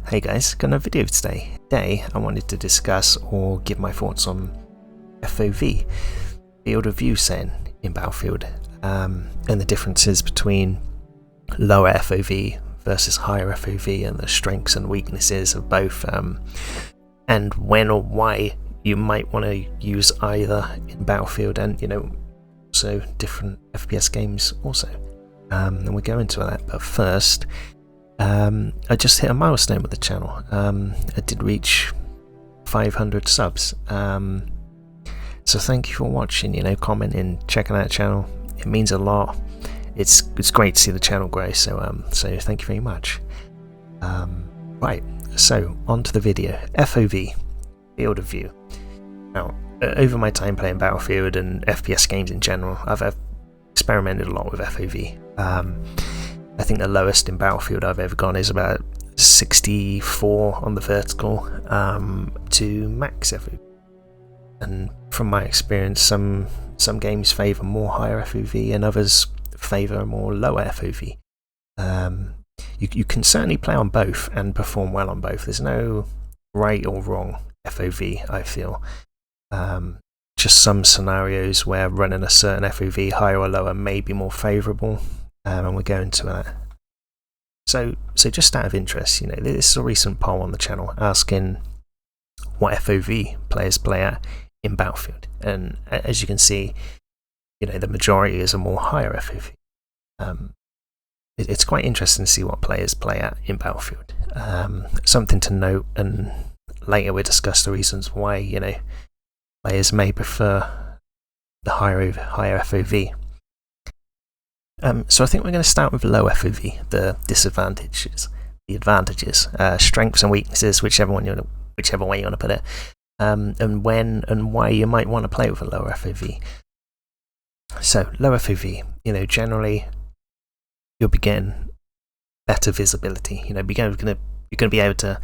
Hey guys, got a video today. Today I wanted to discuss or give my thoughts on FOV, field of view setting in Battlefield, and the differences between lower FOV versus higher FOV and the strengths and weaknesses of both, and when or why you might want to use either in Battlefield and, also different FPS games also. And we'll go into that, but first, I just hit a milestone with the channel. I did reach 500 subs. So thank you for watching, commenting, checking out the channel. It means a lot. It's great to see the channel grow, so thank you very much. Right, so on to the video. FOV, field of view. Now, over my time playing Battlefield and FPS games in general, I've experimented a lot with FOV. I think the lowest in Battlefield I've ever gone is about 64 on the vertical to max FOV. And from my experience, some games favour more higher FOV and others favour more lower FOV. You can certainly play on both and perform well on both. There's no right or wrong FOV, I feel. Just some scenarios where running a certain FOV, higher or lower, may be more favourable. And we'll go into that. So just out of interest, this is a recent poll on the channel asking what FOV players play at in Battlefield, and as you can see, the majority is a more higher FOV. It's quite interesting to see what players play at in Battlefield. Something to note, and later we'll discuss the reasons why players may prefer the higher FOV. So I think we're going to start with low FOV, the disadvantages, the advantages, strengths and weaknesses, whichever way you want to put it, and when and why you might want to play with a lower FOV. So low FOV, generally you'll be getting better visibility. You're going to be able to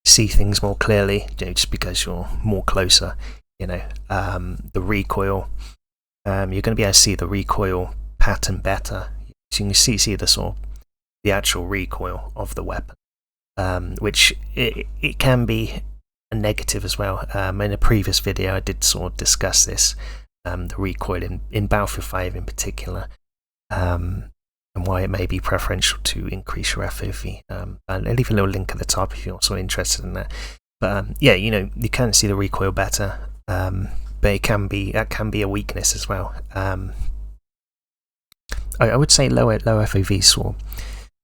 see things more clearly, just because you're more closer. The recoil, you're going to be able to see the recoil pattern better, so you can see the actual recoil of the weapon, which it can be a negative as well. In a previous video I did sort of discuss this, the recoil in Battlefield 5 in particular, and why it may be preferential to increase your FOV. I'll leave a little link at the top if you're also interested in that. But yeah, you can see the recoil better, but that can be a weakness as well. I would say low FOV is sort of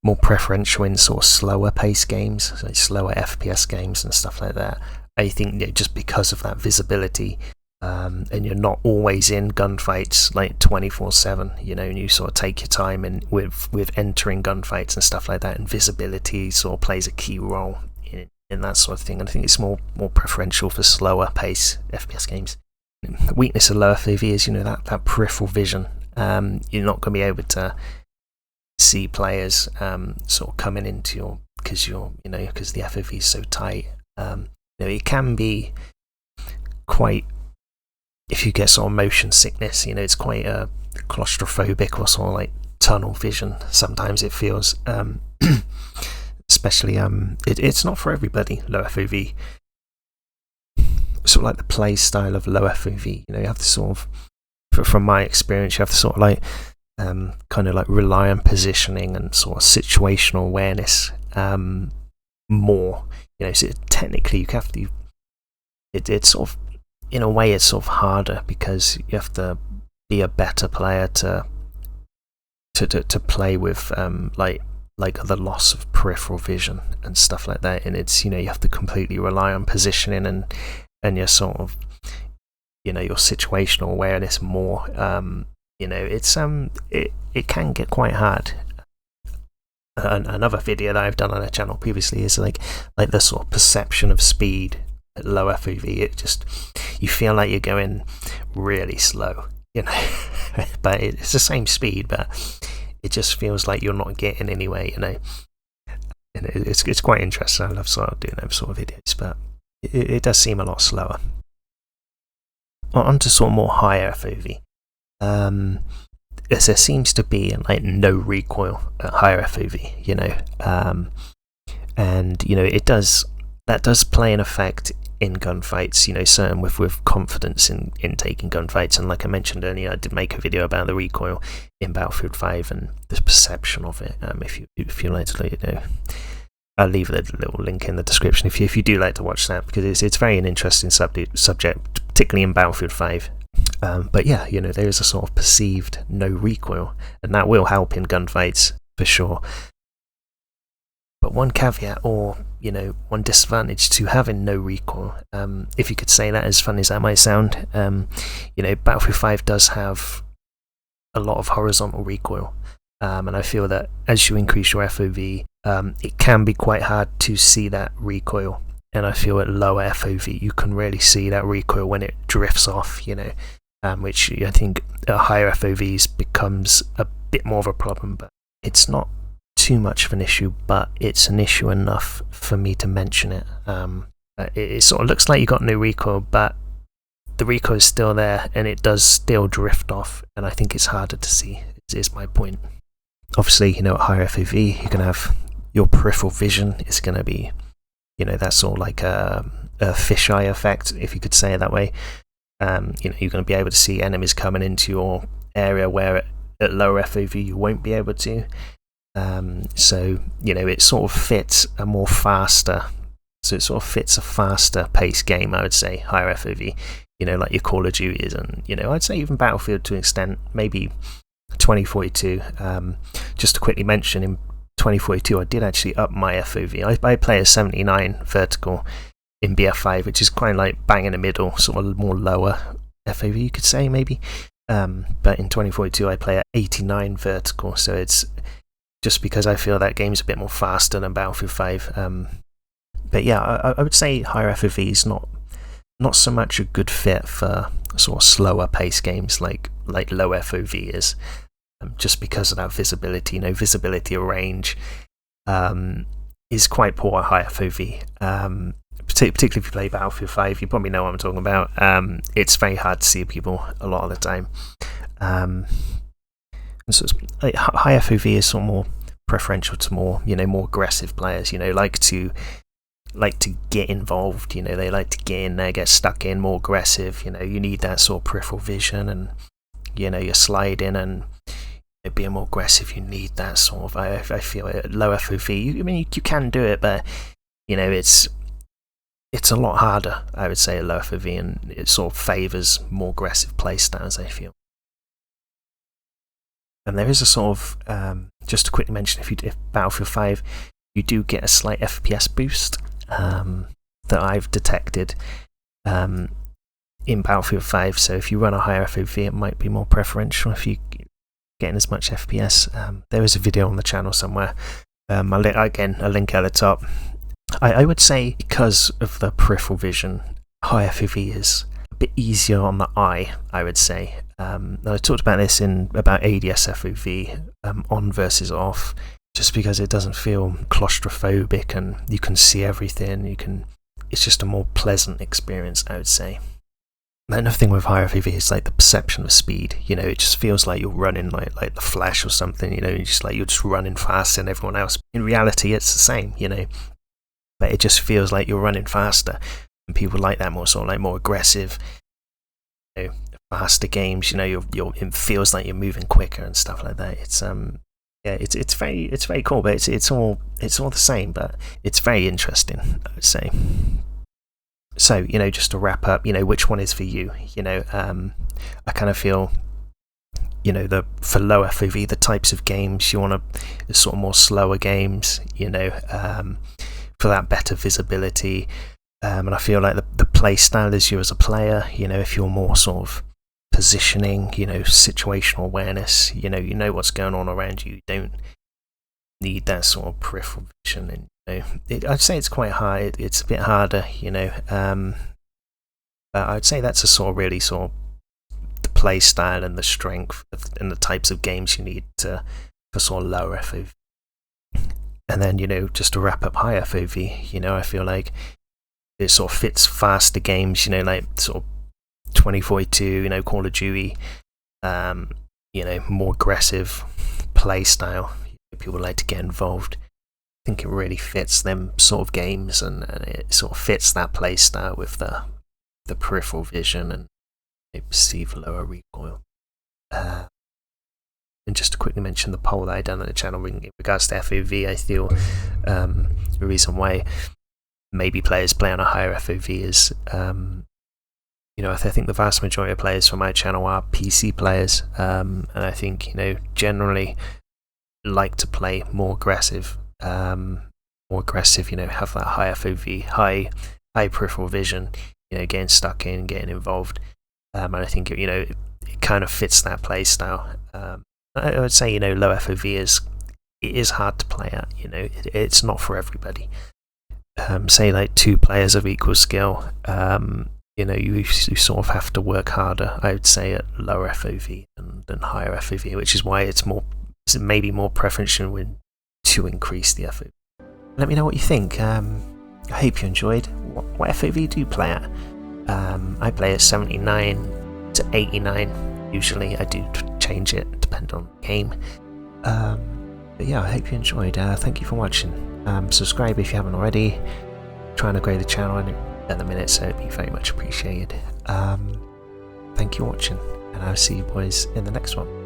more preferential in sort of slower pace games, so slower FPS games and stuff like that. I think just because of that visibility, and you're not always in gunfights like 24/7, and you sort of take your time and with entering gunfights and stuff like that, and visibility sort of plays a key role in that sort of thing. And I think it's more preferential for slower pace FPS games. The weakness of low FOV is that peripheral vision. You're not going to be able to see players sort of coming into because the FOV is so tight. It can be quite, if you get sort of motion sickness, it's quite claustrophobic or sort of like tunnel vision. Sometimes it feels, especially it's not for everybody. Low FOV, sort of like the play style of low FOV. You have to sort of, from my experience, you have to sort of like kind of like rely on positioning and sort of situational awareness more. So technically you have to. It's sort of, in a way, it's sort of harder because you have to be a better player to play with like the loss of peripheral vision and stuff like that. And it's you have to completely rely on positioning and your sort of your situational awareness more. It's it can get quite hard. Another video that I've done on the channel previously is like the sort of perception of speed at low FOV. It just, you feel like you're going really slow, but it's the same speed, but it just feels like you're not getting anywhere, and it's quite interesting. I love sort of doing those sort of videos, but it does seem a lot slower. On to sort of more higher FOV. There seems to be like no recoil at higher FOV, and you know that does play an effect in gunfights, you know, certain with confidence in taking gunfights. And like I mentioned earlier, I did make a video about the recoil in Battlefield 5 and the perception of it. If you like to, you know, I'll leave a little link in the description if you do like to watch that, because it's very an interesting subject, particularly in Battlefield 5. But yeah, you know, there is a sort of perceived no recoil, and that will help in gunfights for sure. But one caveat, or you know, one disadvantage to having no recoil, if you could say that, as funny as that might sound, you know, Battlefield 5 does have a lot of horizontal recoil, and I feel that as you increase your FOV, it can be quite hard to see that recoil. And I feel at lower FOV you can really see that recoil when it drifts off, you know, which I think at higher FOVs becomes a bit more of a problem. But it's not too much of an issue, but it's an issue enough for me to mention it. It sort of looks like you got no recoil, but the recoil is still there and it does still drift off, and I think it's harder to see, is my point. Obviously, you know, at higher FOV you can have your peripheral vision is going to be, you know, that's sort of like a fisheye effect, if you could say it that way. You know, you're going to be able to see enemies coming into your area where at lower FOV you won't be able to. So you know, it sort of fits a more faster, so it sort of fits a faster paced game, I would say, higher FOV, you know, like your Call of Duties, and you know, I'd say even Battlefield to an extent, maybe 2042. Just to quickly mention, in 2042 I did actually up my FOV. I play a 79 vertical in BF5, which is quite like bang in the middle, sort of more lower FOV you could say maybe, but in 2042 I play at 89 vertical, so it's just because I feel that game's a bit more faster than Battlefield 5. But yeah, I would say higher FOV is not so much a good fit for sort of slower paced games like low FOV is, just because of that visibility. You know, visibility of range is quite poor at high FOV. Particularly if you play Battlefield 5, you probably know what I'm talking about. It's very hard to see people a lot of the time. And so like, high FOV is sort of more preferential to more, you know, more aggressive players. You know, like to get involved. You know, they like to get in there, get stuck in, more aggressive. You know, you need that sort of peripheral vision, and you know, you're sliding and being more aggressive. You need that sort of. I feel at low FOV. I mean, you can do it, but you know, it's a lot harder, I would say, at low FOV, and it sort of favours more aggressive play styles, I feel. And there is a sort of, just to quickly mention, if Battlefield 5, you do get a slight FPS boost that I've detected in Battlefield 5. So if you run a higher FOV, it might be more preferential if you getting as much FPS. There is a video on the channel somewhere. Again, a link at the top. I would say because of the peripheral vision, high FOV is a bit easier on the eye, I would say. I talked about this in about ADS FOV, on versus off, just because it doesn't feel claustrophobic and you can see everything. It's just a more pleasant experience, I would say. Another thing with higher FOV is like the perception of speed. You know, it just feels like you're running like the Flash or something. You know, you're just running faster than everyone else. In reality, it's the same. You know, but it just feels like you're running faster, and people like that more, sort of like more aggressive, you know, faster games. You know, it feels like you're moving quicker and stuff like that. It's yeah, it's very cool, but it's all the same, but it's very interesting, I would say. So, you know, just to wrap up, you know, which one is for you? You know, I kind of feel, you know, for low FOV, the types of games you want to, sort of more slower games, you know, for that better visibility. And I feel like the play style is you as a player. You know, if you're more sort of positioning, you know, situational awareness, you know what's going on around you. You don't need that sort of peripheral vision. And you know, I'd say it's quite hard. It's a bit harder, you know. But I'd say that's a sort of really sort of the play style and the strength and the types of games you need for sort of lower FOV. And then, you know, just to wrap up high FOV, you know, I feel like it sort of fits faster games, you know, like sort of 2042, you know, Call of Duty, you know, more aggressive play style. People like to get involved. think it really fits them sort of games, and it sort of fits that playstyle with the peripheral vision and perceived lower recoil. And just to quickly mention the poll that I done on the channel in regards to FOV, I feel the reason why maybe players play on a higher FOV is, I think the vast majority of players for my channel are PC players, and I think, generally like to play more aggressive, have that high FOV, high peripheral vision, getting stuck in, getting involved, and I think it kind of fits that play style. I would say low FOV is hard to play at. It's not for everybody. Say like 2 players of equal skill, you sort of have to work harder, I would say, at lower FOV than higher FOV, which is why it's maybe more preferential to increase the FOV. Let me know what you think. I hope you enjoyed. What FOV do you play at? I play at 79 to 89 usually. I do change it depending on the game. But yeah, I hope you enjoyed. Thank you for watching. Subscribe if you haven't already. Trying to grow the channel at the minute, so it'd be very much appreciated. Thank you for watching, and I'll see you boys in the next one.